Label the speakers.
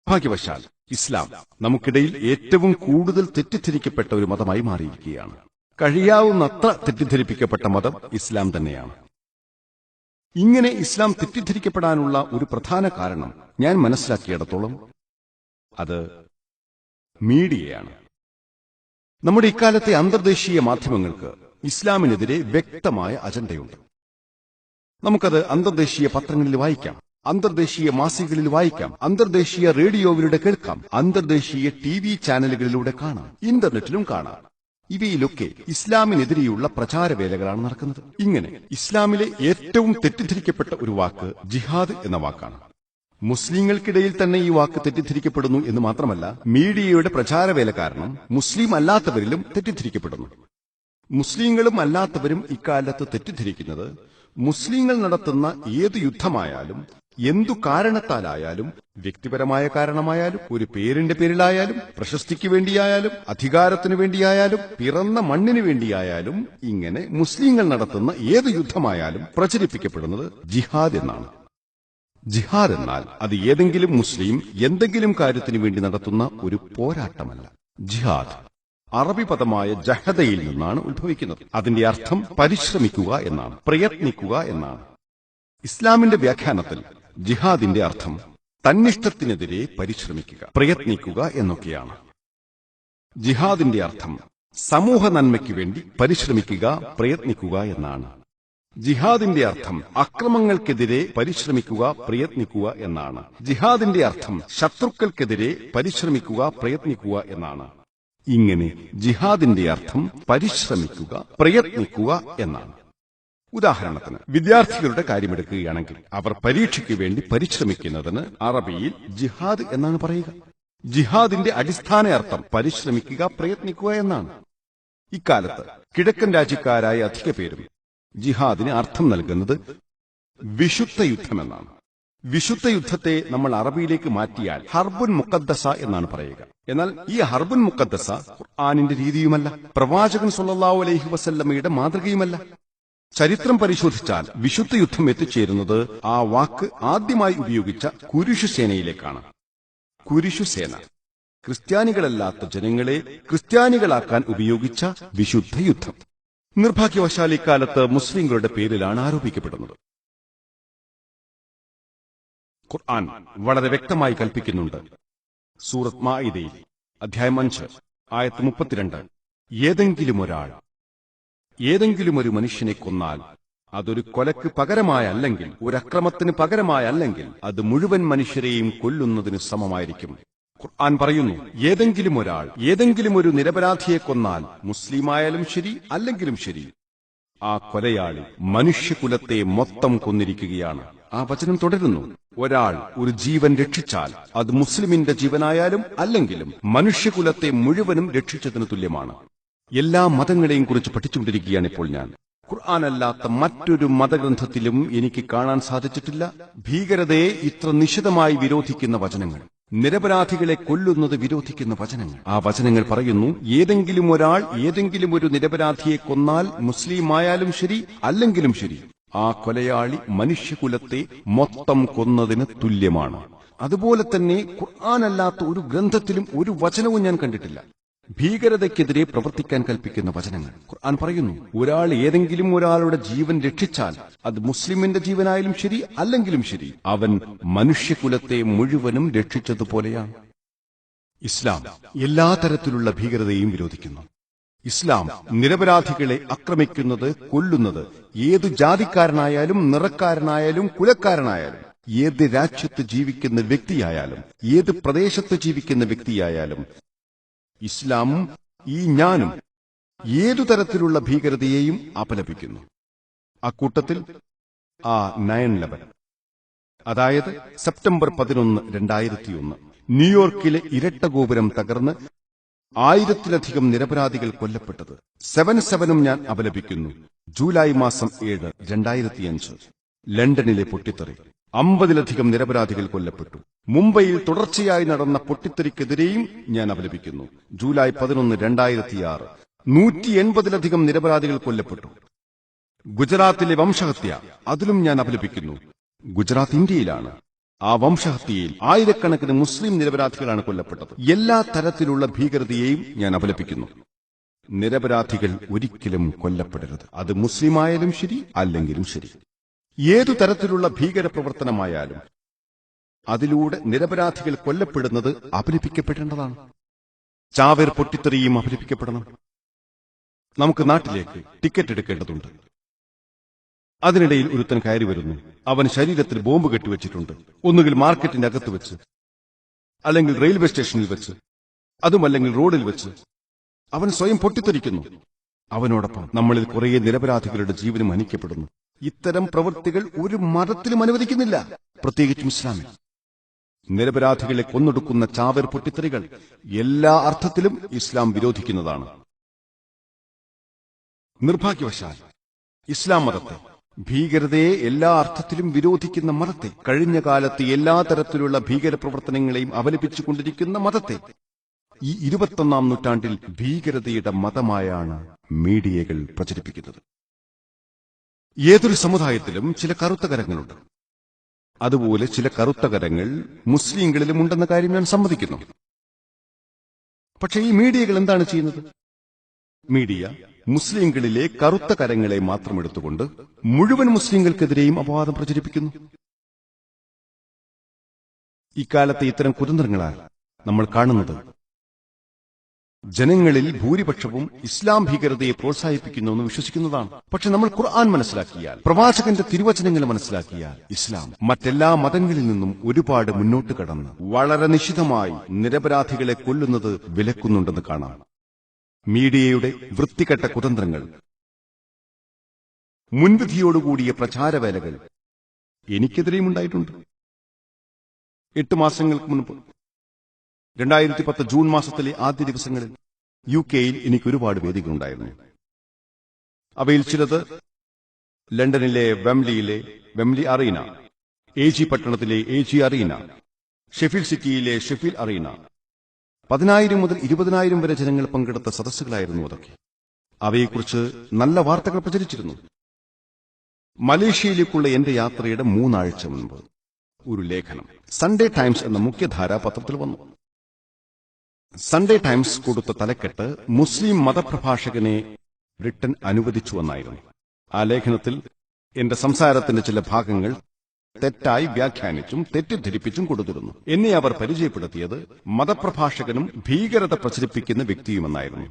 Speaker 1: ഭാഗ്യവശാൽ ഇസ്ലാം നമുക്കിടയിൽ ഏറ്റവും കൂടുതൽ തെറ്റിദ്ധരിക്കപ്പെട്ട ഒരു മതമായി മാറിയിരിക്കുകയാണ്. കഴിയാവുന്നത്ര തെറ്റിദ്ധരിപ്പിക്കപ്പെട്ട മതം ഇസ്ലാം തന്നെയാണ്. ഇങ്ങനെ ഇസ്ലാം തെറ്റിദ്ധരിക്കപ്പെടാനുള്ള ഒരു പ്രധാന കാരണം ഞാൻ മനസ്സിലാക്കിയിടത്തോളം അത് മീഡിയയാണ്. നമ്മുടെ ഇക്കാലത്തെ അന്തർദേശീയ മാധ്യമങ്ങൾക്ക് ഇസ്ലാമിനെതിരെ വ്യക്തമായ അജണ്ടയുണ്ട്. നമുക്കത് അന്തർദേശീയ പത്രങ്ങളിൽ വായിക്കാം, അന്തർദേശീയ മാസികകളിൽ വായിക്കാം, അന്തർദേശീയ റേഡിയോയിലൂടെ കേൾക്കാം, അന്തർദേശീയ TV ചാനലുകളിലൂടെ കാണാം, ഇന്റർനെറ്റിലും കാണാം. ഇവയിലൊക്കെ ഇസ്ലാമിനെതിരെയുള്ള പ്രചാരവേലകളാണ് നടക്കുന്നത്. ഇങ്ങനെ ഇസ്ലാമിലെ ഏറ്റവും തെറ്റിദ്ധരിക്കപ്പെട്ട ഒരു വാക്ക് ജിഹാദ് എന്ന വാക്കാണ്. മുസ്ലിങ്ങൾക്കിടയിൽ തന്നെ ഈ വാക്ക് തെറ്റിദ്ധരിക്കപ്പെടുന്നു എന്ന് മാത്രമല്ല, മീഡിയയുടെ പ്രചാരവേല കാരണം മുസ്ലിം അല്ലാത്തവരിലും തെറ്റിദ്ധരിക്കപ്പെടുന്നു. മുസ്ലിങ്ങളും അല്ലാത്തവരും ഇക്കാലത്ത് തെറ്റിദ്ധരിക്കുന്നത് മുസ്ലിങ്ങൾ നടത്തുന്ന ഏത് യുദ്ധമായാലും, എന്തു കാരണത്താലായാലും, വ്യക്തിപരമായ കാരണമായാലും, ഒരു പേരിന്റെ പേരിലായാലും, പ്രശസ്തിക്ക് വേണ്ടിയായാലും, അധികാരത്തിനു വേണ്ടിയായാലും, പിറന്ന മണ്ണിനു വേണ്ടിയായാലും, ഇങ്ങനെ മുസ്ലിങ്ങൾ നടത്തുന്ന ഏത് യുദ്ധമായാലും പ്രചരിപ്പിക്കപ്പെടുന്നത് ജിഹാദ് എന്നാണ്. ജിഹാദ് എന്നാൽ അത് ഏതെങ്കിലും മുസ്ലിം എന്തെങ്കിലും കാര്യത്തിനു വേണ്ടി നടത്തുന്ന ഒരു പോരാട്ടമല്ല. ജിഹാദ് അറബി പദമായ ജഹദയിൽ നിന്നാണ് ഉത്ഭവിക്കുന്നത്. അതിന്റെ അർത്ഥം പരിശ്രമിക്കുക എന്നാണ്, പ്രയത്നിക്കുക എന്നാണ്. ഇസ്ലാമിന്റെ വ്യാഖ്യാനത്തിൽ ജിഹാദിന്റെ അർത്ഥം തന്നിഷ്ടത്തിനെതിരെ പരിശ്രമിക്കുക, പ്രയത്നിക്കുക എന്നൊക്കെയാണ്. ജിഹാദിന്റെ അർത്ഥം സമൂഹ നന്മയ്ക്കു വേണ്ടി പരിശ്രമിക്കുക, പ്രയത്നിക്കുക എന്നാണ്. ജിഹാദിന്റെ അർത്ഥം അക്രമങ്ങൾക്കെതിരെ പരിശ്രമിക്കുക, പ്രയത്നിക്കുക എന്നാണ്. ജിഹാദിന്റെ അർത്ഥം ശത്രുക്കൾക്കെതിരെ പരിശ്രമിക്കുക, പ്രയത്നിക്കുക എന്നാണ്. ഇങ്ങനെ ജിഹാദിന്റെ അർത്ഥം പരിശ്രമിക്കുക, പ്രയത്നിക്കുക എന്നാണ്. ഉദാഹരണത്തിന് വിദ്യാർത്ഥികളുടെ കാര്യമെടുക്കുകയാണെങ്കിൽ അവർ പരീക്ഷയ്ക്ക് വേണ്ടി പരിശ്രമിക്കുന്നതിന് അറബിയിൽ ജിഹാദ് എന്നാണ് പറയുക. ജിഹാദിന്റെ അടിസ്ഥാന അർത്ഥം പരിശ്രമിക്കുക, പ്രയത്നിക്കുക എന്നാണ്. ഇക്കാലത്ത് കിഴക്കൻ രാജ്യക്കാരായ അധിക പേരും ജിഹാദിന് അർത്ഥം നൽകുന്നത് വിശുദ്ധ യുദ്ധമെന്നാണ്. വിശുദ്ധ യുദ്ധത്തെ നമ്മൾ അറബിയിലേക്ക് മാറ്റിയാൽ ഹർബുൻ മുഖദ്ദസ എന്നാണ് പറയുക. എന്നാൽ ഈ ഹർബുൻ മുഖദ്ദസ ഖുർആനിന്റെ രീതിയുമല്ല, പ്രവാചകൻ സല്ലല്ലാഹു അലൈഹി വസല്ലമയുടെ മാതൃകയുമല്ല. ചരിത്രം പരിശോധിച്ചാൽ വിശുദ്ധ യുദ്ധം എത്തിച്ചേരുന്നത് ആ വാക്ക് ആദ്യമായി ഉപയോഗിച്ച കുരിശുസേനയിലേക്കാണ്. കുരിശുസേന ക്രിസ്ത്യാനികളല്ലാത്ത ജനങ്ങളെ ക്രിസ്ത്യാനികളാക്കാൻ ഉപയോഗിച്ച വിശുദ്ധ യുദ്ധം. നിർഭാഗ്യവശാൽ ഇക്കാലത്ത് മുസ്ലിങ്ങളുടെ പേരിലാണ് ആരോപിക്കപ്പെടുന്നത്. ഖുർആൻ വളരെ വ്യക്തമായി കൽപ്പിക്കുന്നുണ്ട്. സൂറത്ത് മാഇദയിൽ അധ്യായം 5 ആയത്ത് 32, ഏതെങ്കിലും ഒരു മനുഷ്യനെ കൊന്നാൽ അതൊരു കൊലക്ക് പകരമായല്ലെങ്കിൽ, ഒരു അക്രമത്തിന് പകരമായല്ലെങ്കിൽ, അത് മുഴുവൻ മനുഷ്യരെയും കൊല്ലുന്നതിന് സമമായിരിക്കും. ഖുർആൻ പറയുന്നു, ഏതെങ്കിലും ഒരു നിരപരാധിയെ കൊന്നാൽ, മുസ്ലിമായാലും ശരി അല്ലെങ്കിലും ശരി, ആ കൊലയാളി മനുഷ്യകുലത്തെ മൊത്തം കൊന്നിരിക്കുകയാണ്. ആ വചനം തുടരുന്നു, ഒരാൾ ഒരു ജീവൻ രക്ഷിച്ചാൽ അത് മുസ്ലിമിന്റെ ജീവനായാലും അല്ലെങ്കിലും മനുഷ്യകുലത്തെ മുഴുവനും രക്ഷിച്ചതിന് തുല്യമാണ്. എല്ലാ മതങ്ങളെയും കുറിച്ച് പഠിച്ചുകൊണ്ടിരിക്കുകയാണ് ഇപ്പോൾ ഞാൻ. ഖുർആനല്ലാത്ത മറ്റൊരു മതഗ്രന്ഥത്തിലും എനിക്ക് കാണാൻ സാധിച്ചിട്ടില്ല ഭീകരതയെ ഇത്ര നിശിതമായി വിരോധിക്കുന്ന വചനങ്ങൾ, നിരപരാധികളെ കൊല്ലുന്നത് വിരോധിക്കുന്ന വചനങ്ങൾ. ആ വചനങ്ങൾ പറയുന്നു, ഏതെങ്കിലും ഒരാൾ ഏതെങ്കിലും ഒരു നിരപരാധിയെ കൊന്നാൽ, മുസ്ലിമായാലും ശരി അല്ലെങ്കിലും ശരി, ആ കൊലയാളി മനുഷ്യകുലത്തെ മൊത്തം കൊന്നതിന് തുല്യമാണ്. അതുപോലെ തന്നെ ഖുർആനല്ലാത്ത ഒരു ഗ്രന്ഥത്തിലും ഒരു വചനവും ഞാൻ കണ്ടിട്ടില്ല ഭീകരതയ്ക്കെതിരെ പ്രവർത്തിക്കാൻ കൽപ്പിക്കുന്ന വചനങ്ങൾ. ഖുർആൻ പറയുന്നു, ഒരാൾ ഏതെങ്കിലും ഒരാളുടെ ജീവൻ രക്ഷിച്ചാൽ അത് മുസ്ലിമിന്റെ ജീവനായാലും ശരി അല്ലെങ്കിലും ശരി, അവൻ മനുഷ്യകുലത്തെ മുഴുവനും രക്ഷിച്ചതുപോലെയാണ്. ഇസ്ലാം എല്ലാ തരത്തിലുള്ള ഭീകരതയും വിരോധിക്കുന്നു. ഇസ്ലാം നിരപരാധികളെ ആക്രമിക്കുന്നത്, കൊല്ലുന്നത് ഏതു ജാതിക്കാരനായാലും, നിറക്കാരനായാലും, കുലക്കാരനായാലും, ഏത് രാജ്യത്ത് ജീവിക്കുന്ന വ്യക്തിയായാലും, ഏത് പ്രദേശത്ത് ജീവിക്കുന്ന വ്യക്തിയായാലും, ഇസ്ലാമും ഈ ഞാനും ഏതു തരത്തിലുള്ള ഭീകരതയെയും അപലപിക്കുന്നു. അക്കൂട്ടത്തിൽ ആ 9/11, അതായത് സെപ്റ്റംബർ 11, 2001 ന്യൂയോർക്കിലെ ഇരട്ട ഗോപുരം തകർന്ന് 1000-ലധികം നിരപരാധികൾ കൊല്ലപ്പെട്ടത് 7/7 ഞാൻ അപലപിക്കുന്നു. ജൂലൈ മാസം 7, 2005 ലണ്ടനിലെ പൊട്ടിത്തെറി, 50-ലധികം നിരപരാധികൾ കൊല്ലപ്പെട്ടു. മുംബൈയിൽ തുടർച്ചയായി നടന്ന പൊട്ടിത്തെറിക്കെതിരെയും ഞാൻ അപലപിക്കുന്നു. ജൂലൈ 11, 2006 180-ലധികം നിരപരാധികൾ കൊല്ലപ്പെട്ടു. ഗുജറാത്തിലെ വംശഹത്യ, അതിലും ഞാൻ അപലപിക്കുന്നു. ഗുജറാത്ത് ഇന്ത്യയിലാണ്. ആ വംശഹത്യയിൽ ആയിരക്കണക്കിന് മുസ്ലിം നിരപരാധികളാണ് കൊല്ലപ്പെട്ടത്. എല്ലാ തരത്തിലുള്ള ഭീകരതയെയും ഞാൻ അപലപിക്കുന്നു. നിരപരാധികൾ ഒരിക്കലും കൊല്ലപ്പെടരുത്. അത് മുസ്ലിമായാലും ശരി, അല്ലെങ്കിലും ശരി. ഏതു തരത്തിലുള്ള ഭീകര പ്രവർത്തനമായാലും അതിലൂടെ നിരപരാധികൾ കൊല്ലപ്പെടുന്നത് അപലപിക്കപ്പെടേണ്ടതാണ്. ചാവേർ പൊട്ടിത്തെറിയും അപലപിക്കപ്പെടണം. നമുക്ക് നാട്ടിലേക്ക് ടിക്കറ്റ് എടുക്കേണ്ടതുണ്ട്. അതിനിടയിൽ ഒരുത്തൻ കയറി വരുന്നു. അവൻ ശരീരത്തിൽ ബോംബ് കെട്ടിവെച്ചിട്ടുണ്ട്. ഒന്നുകിൽ മാർക്കറ്റിന്റെ അകത്ത് വെച്ച്, അല്ലെങ്കിൽ റെയിൽവേ സ്റ്റേഷനിൽ വെച്ച്, അതുമല്ലെങ്കിൽ റോഡിൽ വെച്ച്. അവൻ സ്വയം പൊട്ടിത്തെറിക്കുന്നു. അവനോടൊപ്പം നമ്മളിൽ കുറേ നിരപരാധികളുടെ ജീവനും ഹനിക്കപ്പെടുന്നു. ഇത്തരം പ്രവൃത്തികൾ ഒരു മതത്തിലും അനുവദിക്കുന്നില്ല, പ്രത്യേകിച്ചും ഇസ്ലാമിൽ. നിരപരാധികളെ കൊന്നൊടുക്കുന്ന ചാവേർ പൊട്ടിത്തെറികൾ എല്ലാ അർത്ഥത്തിലും ഇസ്ലാം വിരോധിക്കുന്നതാണ്. നിർഭാഗ്യവശാൽ ഇസ്ലാം മതത്തെ, ഭീകരതയെ എല്ലാ അർത്ഥത്തിലും വിരോധിക്കുന്ന മതത്തെ, കഴിഞ്ഞ കാലത്ത് എല്ലാ തരത്തിലുള്ള ഭീകരപ്രവർത്തനങ്ങളെയും അപലപിച്ചുകൊണ്ടിരിക്കുന്ന മതത്തെ ഈ 21-ാം നൂറ്റാണ്ടിൽ ഭീകരതയുടെ മതമായാണ് മീഡിയകൾ പ്രചരിപ്പിക്കുന്നത്. ഏതൊരു സമുദായത്തിലും ചില കറുത്ത കരങ്ങളുണ്ട്. അതുപോലെ ചില കറുത്ത കരങ്ങൾ മുസ്ലിങ്ങളിലും ഉണ്ടെന്ന കാര്യം ഞാൻ സമ്മതിക്കുന്നു. പക്ഷേ ഈ മീഡിയകൾ എന്താണ് ചെയ്യുന്നത്? മീഡിയ മുസ്ലിങ്ങളിലെ കറുത്ത കരങ്ങളെ മാത്രം എടുത്തുകൊണ്ട് മുഴുവൻ മുസ്ലിങ്ങൾക്കെതിരെയും അപവാദം പ്രചരിപ്പിക്കുന്നു. ഇക്കാലത്തെ ഇത്തരം കുതന്ത്രങ്ങളാൽ നമ്മൾ കാണുന്നത് ജനങ്ങളിൽ ഭൂരിപക്ഷവും ഇസ്ലാം ഭീകരതയെ പ്രോത്സാഹിപ്പിക്കുന്നുവെന്ന് വിശ്വസിക്കുന്നതാണ്. പക്ഷെ നമ്മൾ ഖുർആൻ മനസ്സിലാക്കിയാൽ, പ്രവാചകന്റെ തിരുവചനങ്ങൾ മനസ്സിലാക്കിയാൽ, ഇസ്ലാം മറ്റെല്ലാ മതങ്ങളിൽ നിന്നും ഒരുപാട് മുന്നോട്ട് കടന്ന് വളരെ നിശിതമായി നിരപരാധികളെ കൊല്ലുന്നത് വിലക്കുന്നുണ്ടെന്ന് കാണാം. മീഡിയയുടെ വൃത്തികെട്ട കുതന്ത്രങ്ങൾ, മുൻവിധിയോടുകൂടിയ പ്രചാരവേലകൾ എനിക്കെതിരെയും ഉണ്ടായിട്ടുണ്ട്. 8 മാസങ്ങൾക്ക് മുൻപ് 2010 ജൂൺ മാസത്തിലെ ആദ്യ ദിവസങ്ങളിൽ UK-യിൽ എനിക്ക് ഒരുപാട് വേദികളുണ്ടായിരുന്നു. അവയിൽ ചിലത് ലണ്ടനിലെ വെംബ്ലി അറീന, AG പട്ടണത്തിലെ AG അറീന, ഷെഫീൽഡ് സിറ്റിയിലെ ഷെഫീൽഡ് അറീന, 10,000 മുതൽ 20,000 വരെ ജനങ്ങൾ പങ്കെടുത്ത സദസ്സുകളായിരുന്നു അതൊക്കെ. അവയെക്കുറിച്ച് നല്ല വാർത്തകൾ പ്രചരിച്ചിരുന്നു. മലേഷ്യയിലേക്കുള്ള എന്റെ യാത്രയുടെ 3 ആഴ്ച മുൻപ് ഒരു ലേഖനം സൺഡേ ടൈംസ് എന്ന മുഖ്യധാരാ പത്രത്തിൽ വന്നു. സൺഡേ ടൈംസ് കൊടുത്ത തലക്കെട്ട് മുസ്ലിം മതപ്രഭാഷകനെ ബ്രിട്ടൻ അനുവദിച്ചുവെന്നായിരുന്നു. ആ ലേഖനത്തിൽ എന്റെ സംസാരത്തിന്റെ ചില ഭാഗങ്ങൾ തെറ്റായി വ്യാഖ്യാനിച്ചും തെറ്റിദ്ധരിപ്പിച്ചും കൊടുത്തിരുന്നു. എന്നെ അവർ പരിചയപ്പെടുത്തിയത് മതപ്രഭാഷകനും ഭീകരത പ്രചരിപ്പിക്കുന്ന വ്യക്തിയുമെന്നായിരുന്നു.